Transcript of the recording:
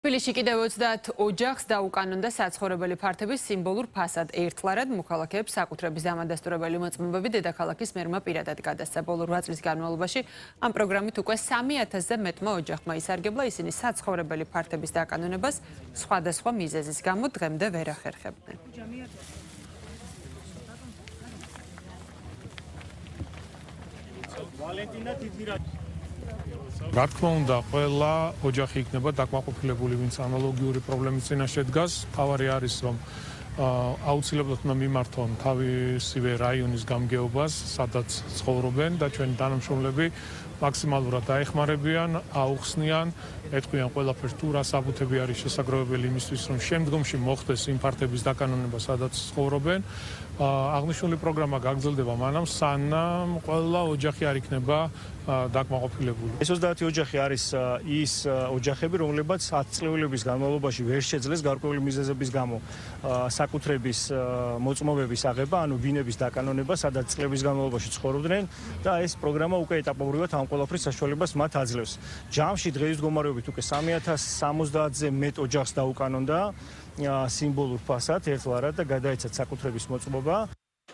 თბილისში კიდევ 30 ოჯახს დაუკანონდა საცხოვრებელი ფართების სიმბოლურ ფასად. ერთლარად მოქალაქეებს საკუთრების დამადასტურებელი მოწმობები დედაქალაქის მერმა პირადად გადასცა. ბოლო 8 წლის განმავლობაში ამ პროგრამით უკვე 3000-ზე მეტმა ოჯახმა ისარგებლა. ისინი საცხოვრებელი ფართების დაკანონებას სხვადასხვა მიზეზის გამო დღემდე ვერ ახერხებდნენ. რა თქმა უნდა, ყველა ოჯახი იქნება დაკმაყოფილებული, ვინც ანალოგიური პრობლემის წინაშე დგას. თავარი არის, რომ აუცილებლად უნდა მიმართონ თავისივე რაიონის გამგეობას, სადაც ცხოვრობენ და ჩვენი თანამშრომლები მაქსიმალურად დაეხმარებიან, აუხსნიან, ეთქვიან ყველაფერს თუ რა საბუთები არის შესაძლებელი იმისთვის, რომ შემდგომში მოხდეს იმ ფართების დაკანონება, სადაც ცხოვრობენ. აღნიშნული პროგრამა გაგრძელდება მანამ, სანამ ყველა ოჯახი არ იქნება დაკმაყოფილებული. ეს 30 ოჯახი არის ის ოჯახები, რომლებიც 10 წლების განმავლობაში ვერ შეძლეს გარკვეული მიზეზების გამო საკუთრების მოწმობების აღება, ანუ ბინების დაკანონება, სადაც წლების განმავლობაში ცხოვრობდნენ და ეს პროგრამა უკვე ეტაპობრივად ამ ყველაფრის საშუალებას მათ აძლევს. ჯამში დღეის მდგომარეობით უკვე 3070-ზე მეტ ოჯახს დაუკანონდა სიმბოლურ ფასად ერთლარად და გადაეცათ საკუთრების მოწმობა.